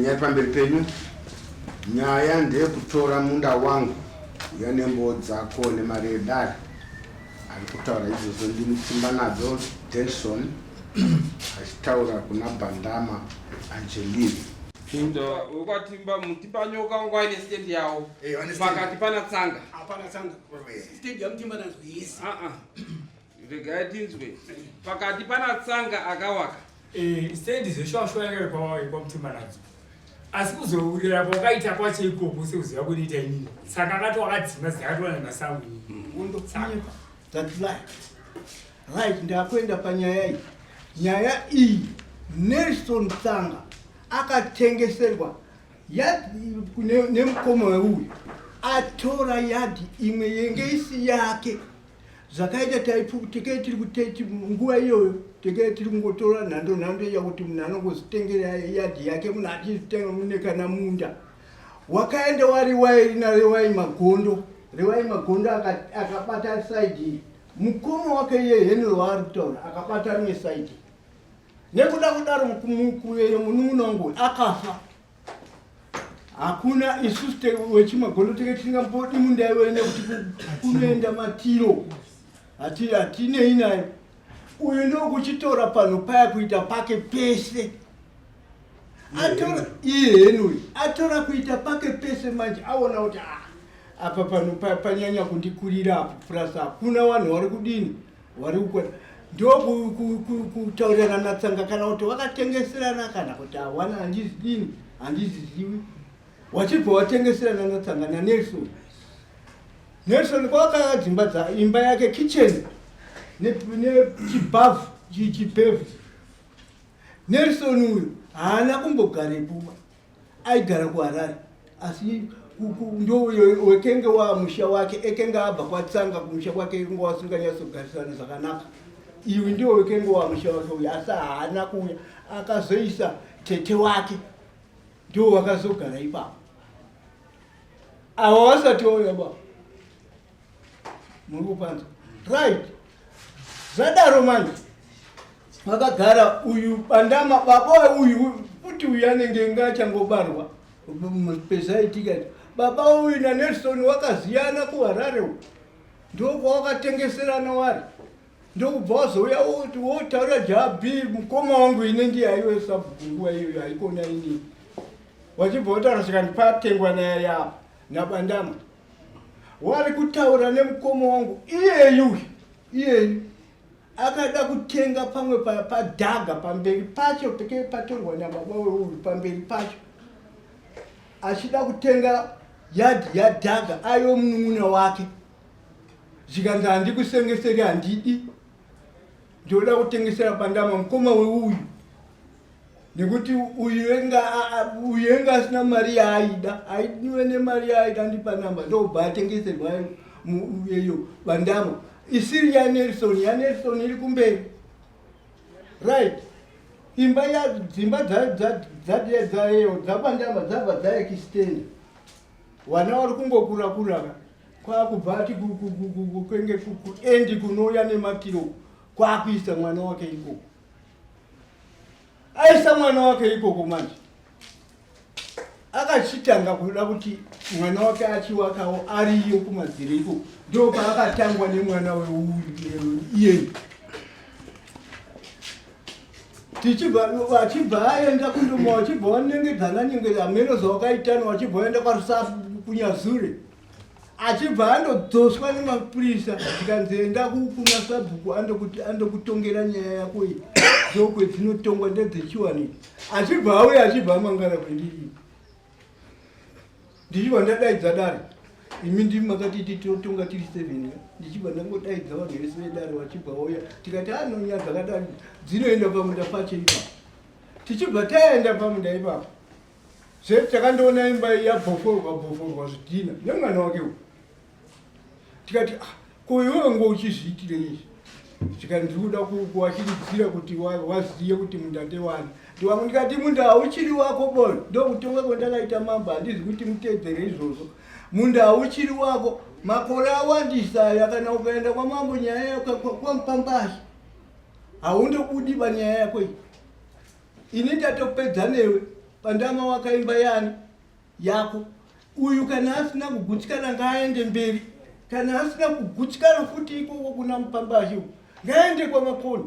nyaya pamberi penyu. Nyaya ndeyekutora munda wangu yanembo dzako nemari yedare. Ari kutaura izvozvo ndimutimba nadzo Denson achitaura kuna Bandama Angeline. Ndo ukatimba mutimba nyoka wangu aine stand yawo. Pakati pana tsanga. Hapana tsanga. Stand yamutimba nazo yes. Regai tinzwe. Pakati pana tsanga akawaka. Stand zeshwashwa yake kwa mutimba nazo. Asi kuzourira kwakaita kwacho ikoko seuziva kuti ita inini. Saka akato akadzima zikatona nemasawi. Undo tsanga. That's right. Right, ndakwenda panyaya iyi. Nyaya iyi Nelson Tsanga akatengeserwa yadi nemukoma weuyu atora yadi imwe yenge isi yake zvakaita teke tiri kuteti nguva iyoyo teke tiri kungotora nhando yakuti munhu anongozitengera yadi yake munhu achizitenga mune kana munda wakaenda wari wairi narewai magondo akabata saidi mukoma wake iye henry waari kutaura akabata rimwe saidi nekuda kudaro mukuyeyo munun'una wangu akafa hakuna isusu wechimagondo teke tisingambodi munda iwe nekuti kunoenda matiro hatinei nayo uyu ndokuchitora pano paya kuita pake pese atora iye henry atora kuita pake pese manje aona kuti apa pano panyanya kundikurira apo plus hakuna vanhu vari kudini vari kukwena ndokutaurirana natsanga kana kuti vakatengeserana kana kuti hawana handizidini handizizivi wachibva watengeserana natsanga naNelson. Nelson kwakadzimba imba yake kitchen nechibhavhu chibhevhu. Nelson uyu haana kumbogarepo aigara kuHarare asi ndo wekenge wa musha wake ekenge abva kwatsanga kumusha kwake ngo wasinganyatsogarisana zvakanaka iwe ndio wekenge wa musha wake uyu asi haana kuuya akazoisa tete wake ndio wakazogara ipapo ava vasati vauya ba muri kupanza right zvadaro manje vakagara uyu Bandama baba uyu kuti uyu anenge ngachangobarwa pesaitikati baba uyu naNelson wakaziyana kuHarare ndokwawakatengeserana wari ndokubva wazouya kuti wotaura jabi mukoma wangu inenge yaiwe sabhunguwa iyoyo haikona inini wachibva wotaura zvikandipatengwa naya naBandama wari kutaura nemukoma wangu iyeyu akada kutenga pamwe padhaga pamberi pacho peke patorwa nababa weuyu pamberi pacho achida kutenga yadhi yadhaga ayo munun'una wake zvikanzi handikusengeseri handidi ndoda kutengesera Bandama mukoma weuyu nekuti uyu enga asina mari yaaida aidiwe nemari yaaida ndipa namba ndobva atengeserwa yeyo Bandama isiri yaNelson iri kumberi right imba dzimba dzaBandama dzabva dzaekistenda vana vari kungokura kwakubva ati kwenge kuendi kunouya nematiro kwakuisa mwana wake ikoko aisa mwana wake ikoko manje akachitanga kuda kuti mwana wake achiwakawo ariyo kumadziro ikoko ndo paakatangwa nemwana weuyeyu achibva aenda kundoma wachibva wanengedzana ameno zvawakaitana wachibva waenda kwaRusafu kuNyazure achibva andodzoswa nemapurisa tikanzienda kuna Sabhuku andokutongera nyaya yako iyi ndokwadzinotongwa ndedzechiwanini achibva auya achibva amangara kwendiri ndichibva ndadaidza dare imi ndimi makati titotonga tiri 7 ndichibva ndangodaidza vanhu vese vedare vachibva vauya tikati anonya dzakadari dzinoenda pamunda pacho ipapo tichibva taenda pamunda ipapo zvetakandoona imba yabhoforwa zvidhina nemwana wake uyu tikati ko iwewe ngouchizviitire izvi zvikati ndiri kuda kuwachiridzira kuti waziye kuti munda ndewani ndiwamwe ndikati munda hauchiri wako bono ndokutonga kwandakaita mambo handizi kuti mutedzere izvozvo munda hauchiri wako makore awandisa kana ukaenda kwamambo nyaya kwamupambashi haundobudi panyaya yako iyi ini ndatopedza newe pandama wakaimba yani yako uyu kana asina kugutsikana ngaende mberi kana asina kugutsikana futi ikoko kuna mupambashi ngaende kwa makoni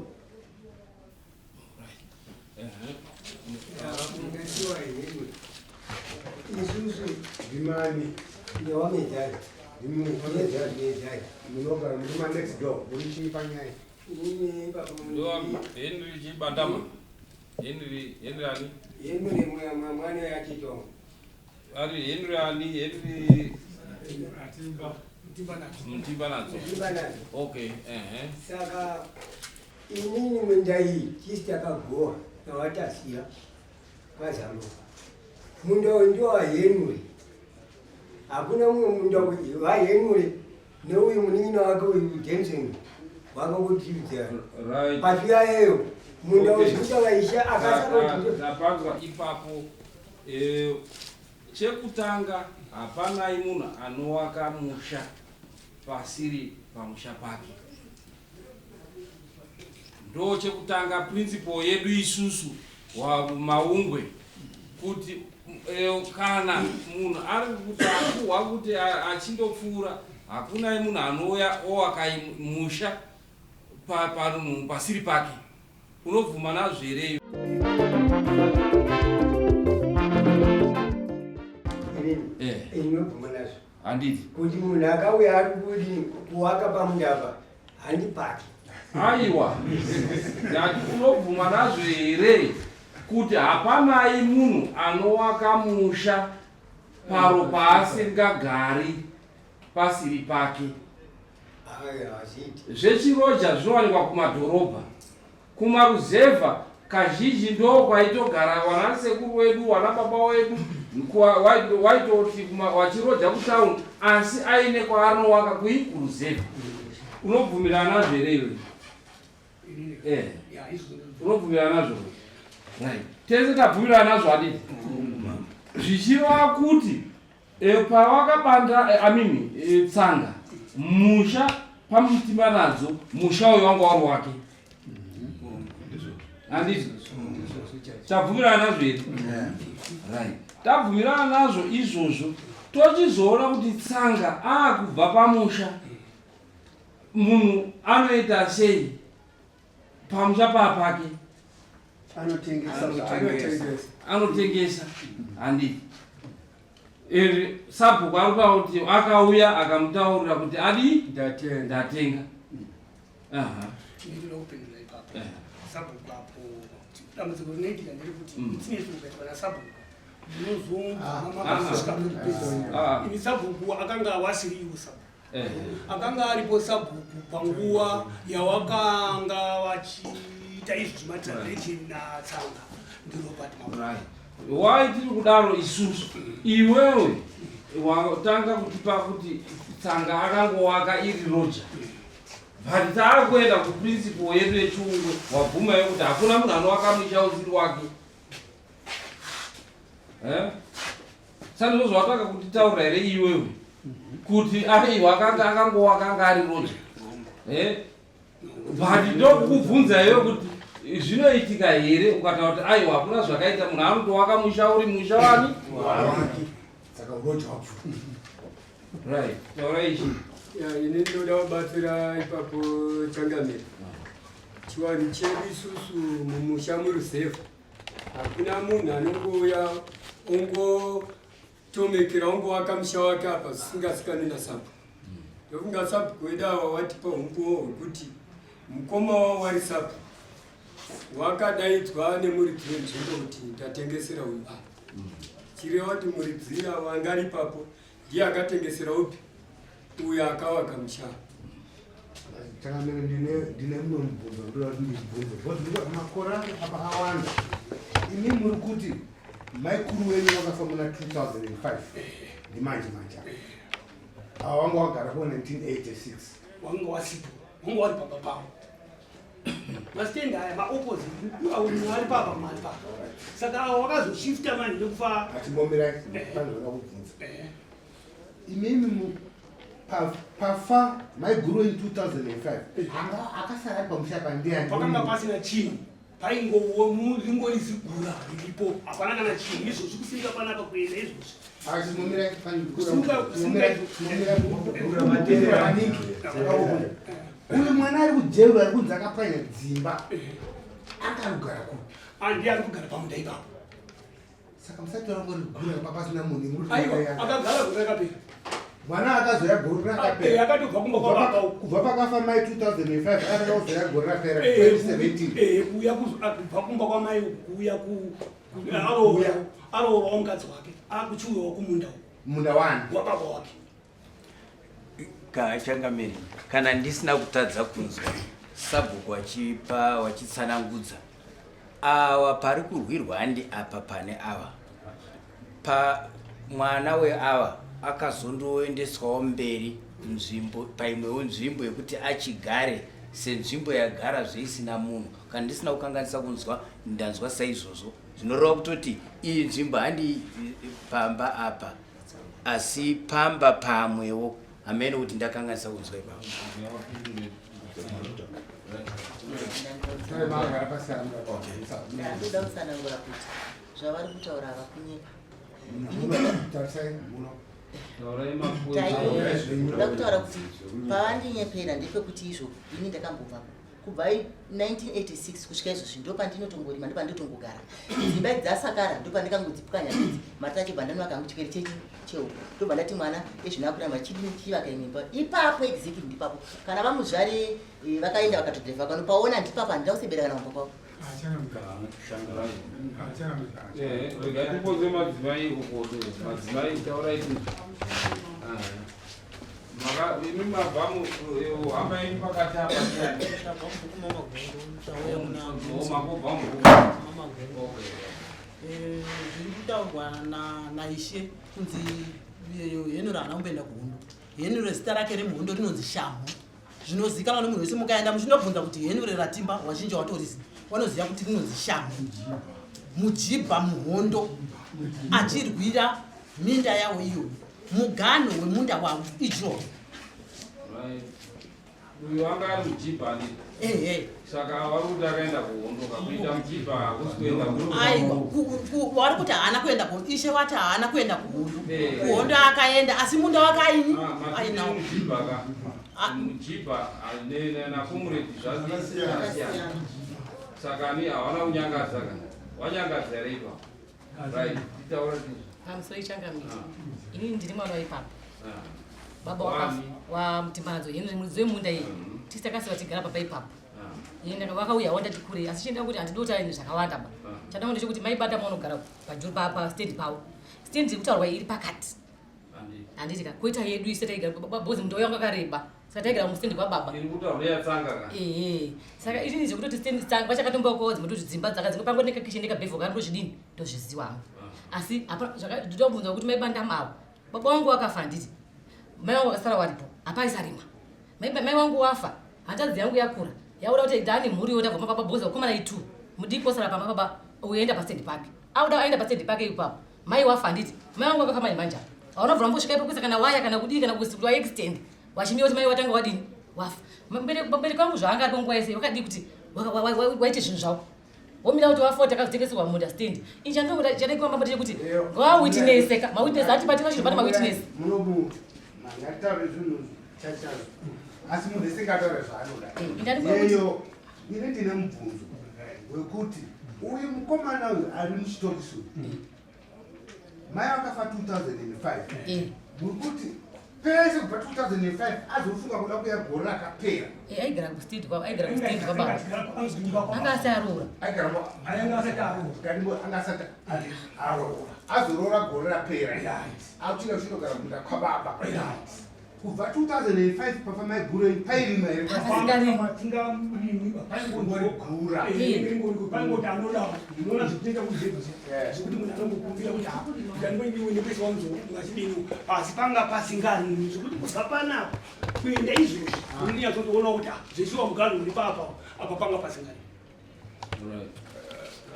isusu dimani ndewamejari munogara murima next door murichiipanyai Henry Chibandama. Henry Ali. Henry mwana yachitongo. Henry Ali. Mtibanazo. Okay. Saka inini munda hii chisi yakagoa na watasiya kazambo. Munda ndio wa Henry. Hakuna munda wa Henry. Ne uyu munini wake uyu Jensen. Wakakutiza. Right. Pafia yeo. Munda usikuta waisha akasaka kuti. Napangwa ipapo chekutanga hapana imuna anowaka musha pasiri pamusha pake. Ndo chekutanga principle yedu isusu wa maungwe kuti kana munhu ari kutakuwa kuti achindopfuura hakuna munhu anouya owakamusha pasiri pake. Unobvuma nazvo here? Inobvuma nazvo. Handiti. Kuti munhu akauya ari kuwaka pamunda apa handipaki. Aiwa. Ndati unobvuma nazvo here kuti hapanai munhu anowaka musha paro paasingagari pasiri pake. Zvechiroja zvinowanikwa kumadhorobha. Kumaruzevha kazhinji ndo kwaitogara wanasekuru wedu wanababa wedu waitoti wachiroja kutauni asi aine kwaarinowaka kuruzevha. Unobvumirana nazvo here? Unobvumirana nazvo? Tese tabvumirana nazvo hadii? Zvichireva kuti pawakabanda tsanga musha pamutima nadzo musha uyu wanga wari wake. Handiti? Tabvumirana nazvo here? Right. Tabvumirana nazvo izvozvo tochizoona kuti tsanga akubva pamusha munhu anoita sei pamusha papake? Anotengesa. Handiti? Sabhuku arikuta kuti akauya akamutaurira kuti adi ndatenga. Sabhuku apo dambudziko rinoitika nderekuti tine zvinhu zvaitwa nasabhuku ndinozomva ini sabhuku akanga wasiri iwo sabhuku akanga aripo sabhuku panguva yawakanga wachiita izvo zvematransaction natsanga ndiropati waitiri kudaro isusu iwewe watanga kutipa kuti tsanga akangowaka iri roja but taari kuenda kuprinciple yedu yechungwe wabvuma yekuti hakuna munhu anowaka musha usiri wake. Saka ndizvo watanga kutitaura here iwewe kuti aiwa akangowaka ari roja. But ndokukubvunza iwe kuti zvinoitika here ukataura kuti aiwa hakuna zvakaita munhu anotowaka musha uri musha wani saka uroja wapfuta. Right. Taura ichi. Ini ndoda kubatsira ipapo Changamire. Chiwanhu chedu isusu mumusha muruzevha hakuna munhu anongouya ongotomekera ongowaka musha wake apa zvisingasikani nasabhuku. Ndofunga sabhuku wedu ava watipa umbowo hwekuti mukoma wavo wari sabhuku wakadaidzwa nemuridziri wenzvimbo kuti ndatengesera uyu apa. Chireva kuti muridziri wanga ari ipapo ndiye akatengesera upi uyu akawaka musha. Changamire ndine mumwe mubvunzo ndoda kuti ndibvunze because makore apa awanda. Ini muri kuti maikuru wenyu wakafa muna 2005 ndimanje manje apa wanga wagara po 1986 wanga wasipo wanga wari papa pavo masitenda aya maopposite ari papa mari papa saka wakazoshifta mani ndokufa achimbomirai panoda kubvunza imimi pafa maiguru in 2005 anga akasara pamusha pandiani pakanga pasina chinhu paingowo muringolizigura riripo hapana kana chinhu izvozvi kusimika panapa kuenda izvozvi uyu mwana ari kujeru ari kunzi akapanya dzimba akarugara ku andi ari kugara pamunda ipapo saka musataura ngori gura papasina munhu akagara gura rakapera mwana akazoya gori rakapera akatobva kumba kwababa kubva pakafa mai 2005 akatozoya gori rapera 2017 kuuya kubva kumba kwamai kuuya aroorwa mukadzi wake akuchiuyawo kumunda wababa wake Changamiri, kana ndisina kutadza kunzwa sabhuku wachitsanangudza awa pari kurwirwa handi apa pane ava pa mwana weava akazondoendeswawo mberi paimwewo nzvimbo yekuti achigare senzvimbo yagara zveisina munhu. Kana ndisina kukanganisa kunzwa ndanzwa saizvozvo zvinoreva kutoti iyi nzvimbo handi pamba apa asi pamba pamwewo amene kuti ndakanganisa kunzwa ipapo. Ndoda kusanangura kuti zvavari kutaura havakunyeka. Ndoda kutaura kuti pavandinyepera ndepekuti izvo ini ndakambobvapo kubva 1986 kusvika izvozvi ndopandinotongorima ndopandinotongogara. Dzimba idzi dzasakara ndopandikangodzipukanya idzi matacho bhandano akangu chikeri cheuko ndobva ndati mwana ezvinakuramba chivaka imba ipapo exactly ndipapo kana vamuzvare vakaenda vakatodheva kanopaona ndipapa handindausebera kana kumba kwavo. Regatipoze madzimai ukodo madzimai taurai kuti imi mabvamu hambaini pakati apa zviri kutaurwa naishe kunzi henuro haana kumboenda kuhondo. Henuro zita rake remuhondo rinonzi Shamhu. Zvinozivikanwa nemunhu wese mukaenda muchinobvunza kuti henuro ratimba wazhinji watorisi wanoziva kuti rinonzi Shamhu. Mujibha muhondo achirwira minda yawo iyo muganho wemunda wavo ijowo. Uyu wanga ari mujibha ndi saka vari kuti akaenda kuhondo kakuita mujibha hakusi kuenda aiwa vari kuti haana kuenda kuhondo. Ishe wati haana kuenda kuhondo. Kuhondo akaenda asi munda wake aini ainawo mujibha ka mujibha nakomuredi zvasiyana saka ni hawana kunyangadza kana wanyangadza here ipapo right titaura pamusoro Changamire inini ndiri mwana waipapo baba wamutimanadzo henry mudzi wemunda iyi tisi takasiva tigara papa ipapo vakauyawo ndati kure asi chienda kuti handidi kutaura zvinhu zvakawanda ba chandaona ndechekuti maibata maunogara pastendi pavo stendi iri kutaurwa iri pakati handitika koita yedu ise taigara bhozi munda wayanga akareba saka taigara mustendi kwababa saka izvini zvekutoti stendi vachakatombakowo dzimwe toti dzimba dzaka dzinopangwa nekakishe nekabhevho kana ndozvidini ndozviziwamo asi ndotobvunza kuti maibanda mavo baba wangu wakafa handiti mai wangu wakasara waripo hapaisarima mai wangu wafa hanzvadzi yangu yakura yauda kuti dhani mhuriwo ndabva mapapa bhoza ukomana itu mudiki osara pamba baba uenda pastendi pake auda aenda pastendi pake ipapo mai wafa handiti mai wangu wakafa mani manja aunobvura mbosvika ipo kuisa kana waya kana kudii kana kusi kuti waextend wachimiwa kuti mai watanga wadini wafa mberi kwangu zvaanga aripo nguva yese wakadii kuti waite zvinhu zvako womira kuti wafota akazotengeserwa munda stendi ini chandaikiwa mbamba ndechekuti ngawawitneseka mawitness atibatika chinobata mawitness ngataure zvinhu chachazo asi munhu esingataure zvaanoda yeyo ine ndine mubvunzo wekuti uyu mukomana uyu ari muchitokiso mai akafa 2005 muri pese kubva 2005 azofunga kuda kuya gore rakapera aigara kustendi kwababa anga asarora angasati aroora azorora gore rapera auchinga uchinogara munda kwababa kubva 2005 papa maigura pairima here paingogura paingoti anoda unoona zvekutoita zvekuti munhu anongokumbira kuti ndaniwenepesa wamuzongachidini asi panga pasingarimi zvekuti kubva panapa kuenda izvozvi uninyazotoona kuti zvesiwa muganho uri papa apa panga pasingarimi.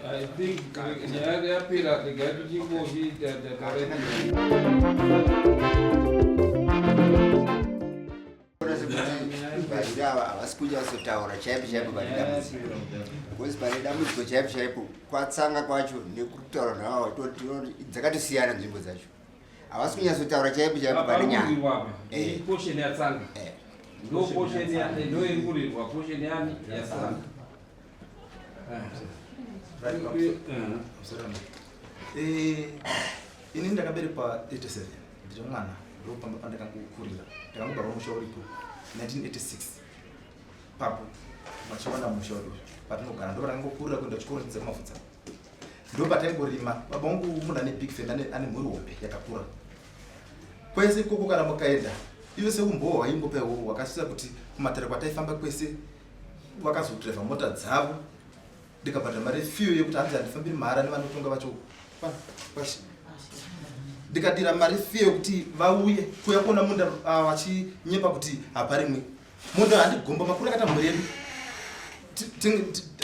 I think nyaya yapera rega tichingozviita vaviri ava havasi kunyatsotaura chaipo chaipo pane dambudziko bcause pane dambudziko chaipo chaipo kwatsanga kwacho nekutaura navo dzakatosiyana nzvimbo dzacho havasi kunyatsotaura chaipo chaipo pane nyaya posheni yatsanga ndo posheni ndo iri kurirwa posheni yani yatsanga ini ndakaberekwa 87 ndiri mwana ndopamba pandakangokurira ndakangogarwa musha uripo 1986 papo machiwana musha uri patinogara ndo patangokurira kuenda chikoro chidza kumafudza ndo pataingorima baba wangu munhu ane big family ane mhuri hombe yakakura kwese ikoko kana mukaenda iwe seumbowo waimbopa iwowo wakasisa kuti kumatare kwataifamba kwese wakazodhiraivha mota dzavo ndikabhadhara mari fiyo yekuti hanzi handifambiri mahara nevanotonga vacho pashi ndikadira mari fiyo yekuti vauye kuya kuona munda vachinyepa kuti haparimwe munda handigomba makuru akata mhuri yedu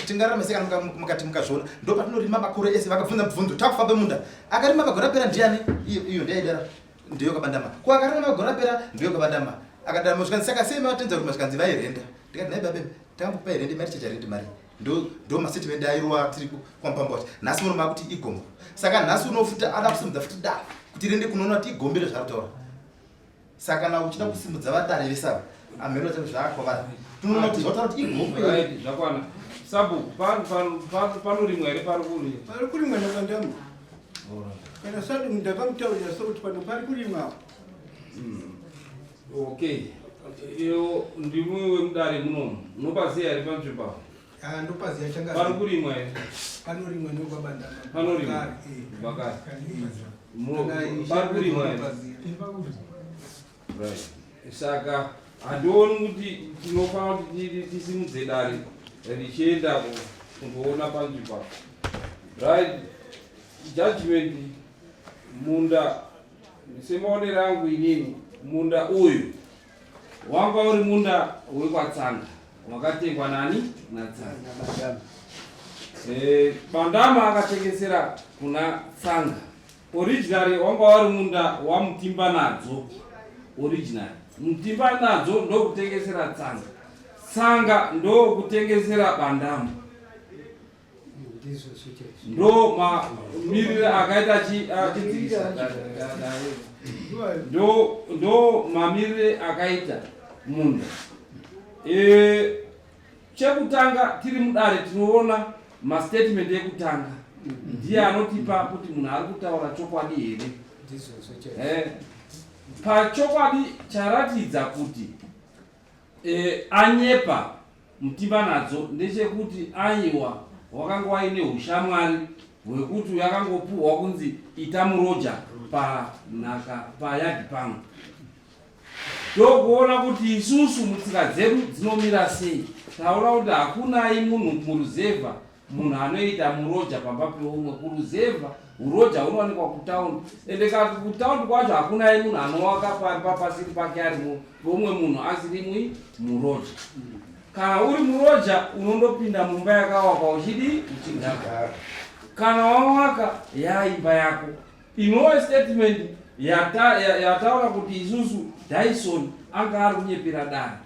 tingararama sekana mukati mukazviona ndo patinorima makore ese vakabvunza mubvunzo takufamba munda akarima magora pera ndiani iyo ndiyaidara ndiyo kabandama ko akarima magora pera ndiyo kabandama akadara muzvikanzi saka sei mavatenza kuti mazvikanzi vairenda ndikati nai babe takambopa irende mari checharendi mari ndo masetimendi airowa tiri kwampamba kuti nhasi munoma kuti igombo saka nhasi unofuta ada kusimudza futi da kuti rende kunoona kuti igombere zvarutaura saka kana uchida kusimudza vatare vesava amhero chacho zvaakwavara tinoona kuti zvataura kuti igombo zvakwana sabhuku panorimwa here pari kurimwa nakandamu kana sadu ndakamutaurira sokuti pano pari kurimwa okay iyo ndimwe wemudare munomu munopaziya here panzvimbo ndopaziya changa pari kurimwa here panorimwa nokwabandama panorimwa bakari pari kurimwa here saka handioni kuti tinofanira kuti tisimudze dare richienda kundoona panzvimbo right judgment munda semaonero angu inini munda uyu wanga uri munda wekwatsanga wakatengwa nani natsanga bandama akatengesera kuna tsanga originally wanga wari munda wamutimba nadzo originally mutimba nadzo ndokutengesera tsanga tsanga ndokutengesera bandama ndo mamirire akaita achidzikisa ndo mamirire akaita munda chekutanga tiri mudare tinoona mastatement ekutanga ndiye anotipa kuti munhu ari kutaura chokwadi here pachokwadi charatidza kuti anyepa mutimba nadzo ndechekuti aiwa wakanga waine ushamwari hwekuti yakangopuhwa kunzi ita muroja panhaka payadhi pangu ndokuona kuti isusu mutsika dzedu dzinomira sei taona kuti hakunai munhu muruzevha munhu anoita muroja pamba peumwe kuruzevha uroja hunowanikwa kutaundi ende kati kutaundi kwacho hakunai munhu anowaka papasiri pake ari peumwe munhu asirimwi muroja kana uri muroja unondopinda mumba yakawakwa uchidi uchigara kana wawaka yaimba yako inowe statement yataura kuti isusu Dyson anga ari kunyepera dare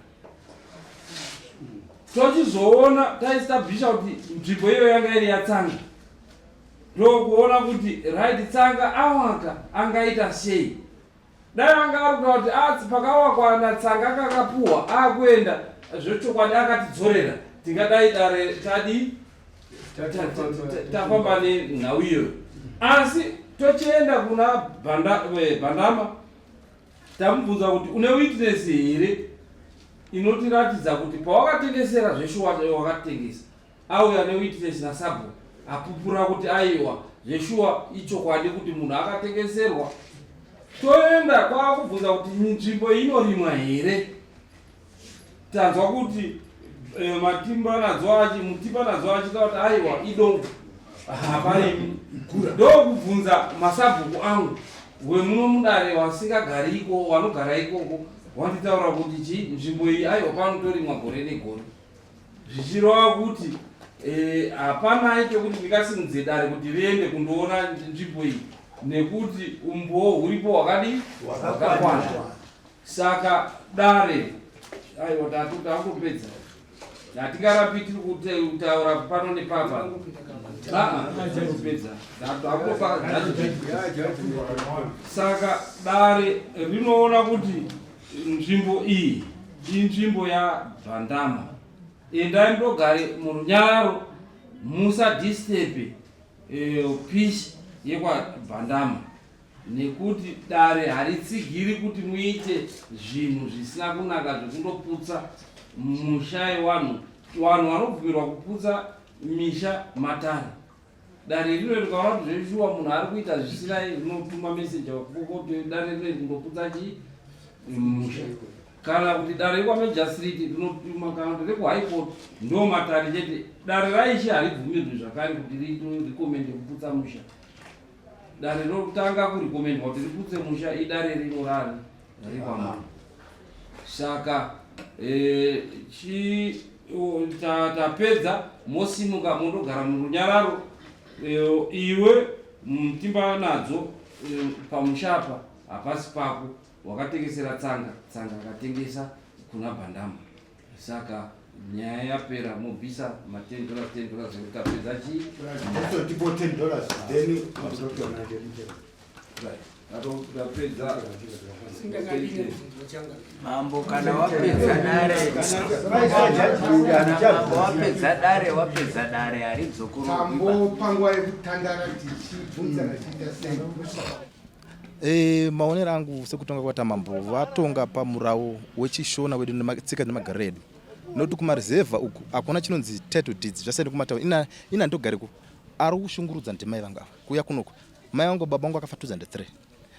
tochizoona taestablisha kuti nzvimbo iyo yanga iri yatsanga ndokuona kuti right tsanga awaka angaita sei dai anga ari kuda kuti pakawakwa natsanga akakapuhwa akuenda zvechokwadi akatidzorera tingadai dare tadi tafamba nenhau iyoyo asi tochienda kuna bandama tamubvunza kuti une witness here inotiratidza kuti pawakatengesera zveshuwa wakatengesa auya newitness nasabhu apupura kuti aiwa zveshuwa ichokwadi kuti munhu akatengeserwa toenda kwakubvunza kuti nzvimbo inorimwa here tanzwa kuti mutimba nadzo achita kuti aiwa idongo haparimi ndokubvunza masabhuku angu wemuno mudare wasingagari iko wanogara ikoko wanditaura kuti chi nzvimbo iyi aiwa panotorimwa gore negore zvichirova kuti hapanai chekuti ndikasimudze dare kuti riende kundoona nzvimbo iyi nekuti umbowo huripo hwakadi hwakakwana saka dare aiwa takutopedza hatingarapiti kutaura pano nepapa saka dare rinoona kuti nzvimbo iyi inzvimbo yaBhandama. Endai ndogare murunyararo musadisturbe peace yekwaBhandama nekuti dare haritsigiri kuti muite zvinhu zvisina kunaka zvekundoputsa musha yevanhu. Vanhu vanobvumirwa kuputsa misha matare. Dare rino rikaona kuti zveshuwa munhu ari kuita zvisina rinotuma meseji wakoko kuti dare rino rindoputsa musha. Kana kuti dare rekwaMajor Street rinotuma, kana kuti rekuHigh Court ndo matare chete. Dare raIshe haribvumirwi zvakare kuti rikomende kuputsa musha. Dare rinotanga kurikomendwa kuti riputse musha idare rino rari rekwaMambo. Saka tapedza mosimuka mundogara murunyararo iwe mutimba nadzo pamushapa hapasi pako wakatengesera tsanga akatengesa kuna Bhandama. Saka nyaya yapera mobvisa $10 zvekutapedza $10 then Mambo kana wapedza dare haridzokurwa panguva yekutandara tichibvunzana tiita maonero angu sekutonga kwata Mambo vatonga pamurawo wechishona wedu nematsika nemagariro edu. Noti kumarizevha uku hakuna chinonzi title deeds zvasaenda kumatauni. Ina ndogareko ari kushungurudza ndimai vangu kuya kunoko. Mai vangu baba vangu akafa 2003.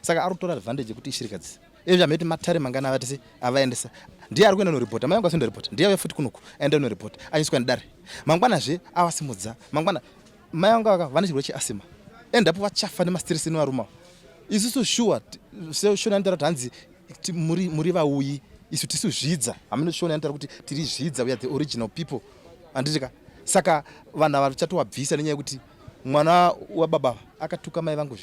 Saka ari kutora advantage yekuti ishirikadzi. Izvi ameti matare mangana avatisi avaendesa. Ndiye ari kuenda noripota. Mai vangu asenda report. Ndiye futi kunoko aenda noripota. Anyiswa ndare. Mangwanazve avasimudza. Mangwana mai vangu akavana chirwere cheasima. Endapo vachafa nemastress nevaruma. Isusu sure shona ndara tanzi muri vauyi. Isu tisu zvidza. Hamino shona ndara kuti tiri zvidza, we are the original people. Anditika saka vanhu vachatowabvisa nenyaya yekuti mwana wababa akatuka mai vangu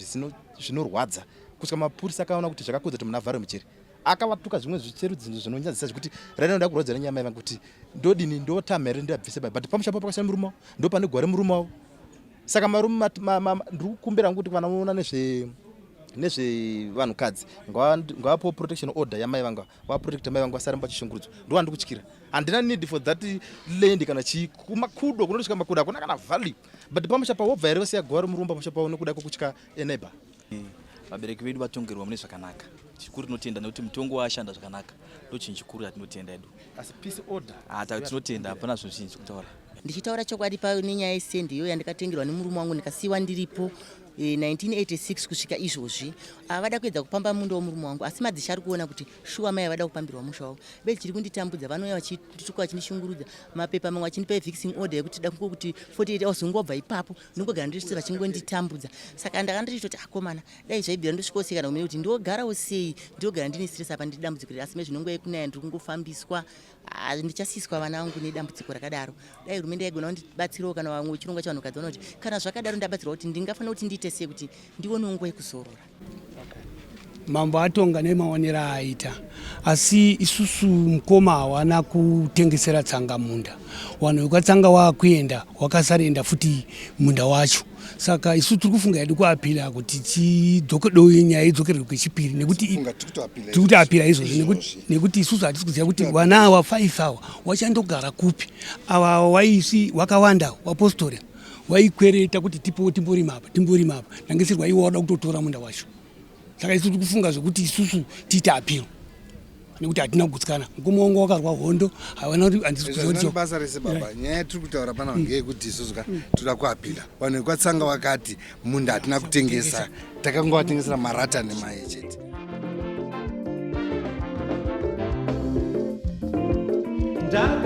zvinorwadza. Kusvika mapurisa akaona kuti zvakakudza kuti muna vhare mucheri. Akavatuka zvimwe zvicherudzi zvinonyadzisa zvekuti ranoda kurodza nenyaya mai vangu kuti ndodini ndotamhere ndabvise bai. But pamushapo pakashaya murume ndo pane gware murume wavo. Saka marume ndiri kukumbira kuti vanoona nezvevanhukadzi ngavapo protection order yamai vanga vaprotecta mai vangu vasaramba vachishungurudzwa. Ndo handiri kutyira. Handina need for that land kana chikumakudo kunotosvika makudo hakuna kana value. But pamushapa wobva here vasiya gware murumba pamushapa nekuda kwekutya eneighbor. Vabereki vedu vatongerwa mune zvakanaka. Chikuru tinotenda nekuti mutongo washanda zvakanaka. Ndo chinhu chikuru yatinotenda edu. As peace order. Tinotenda hapana zvinhu zvinji kutaura. Ndichitaura chokwadi nenyaya yesendi iyo yandikatengerwa nemurume wangu ndikasiwa ndiripo 1986 kusvika izvozvi. Avada kuedza kupamba mundo womurume wangu asi madzisha ari kuona kuti shuwa mai avada kupambirwa musha wavo. Beli chiri kunditambudza vanouya vachituka vachinishungurudza. Mapepa mamwe vachinipa evicting order yekuti da kuti 48 hours ungobva ipapo ndingogara ndiri vachingonditambudza. Saka ndakanditoti akomana dai zvaibvira ndosvikosekana kumene kuti ndogarawo sei ndogara ndine stress apa ndiri dambudziko asi mezvinongoye kunaya ndiri kungofambiswa. Ndichasiswa vana vangu nedambudziko rakadaro. Dai hurumende yaigona kundibatsirawo kana vamwe chirongwa chavanhukadzi vanoona kuti kana zvakadaro ndabatsirwa kuti ndingafanira kuti ndiite sei kuti ndionewo nguva yekuzorora. Mambo atonga nemaonero aaita asi isusu mukoma hawana kutengesera tsanga munda. Wanhu ukatsanga wakuenda wakasarenda futi munda wacho. Saka isusu tiri kufunga hedu kuapira kuti tidzokedowe nyaya idzokererwe kwechipiri nekuti tikuti apira izvozvi nekuti isusu hatisi kuziva kuti vana ava 5 awa wachandogara kupi. Ava waisi wakawanda wapostora waikwereta kuti timborima apa nangesirwa iwe wada kutotora munda wacho. Saka isusu tiri kufunga zvekuti isusu tiite apiro nekuti hatina kugutsikana. Mukoma wangu wakarwa hondo havana kuti handisi kuziva kuti basa rese baba. Nyaya tiri kutaura pana ngeyekuti isusu toda kuapila. Vanhu vekwatsanga vakati munda hatina kutengesa, takangovatengesera marata nemai chete. Ndaka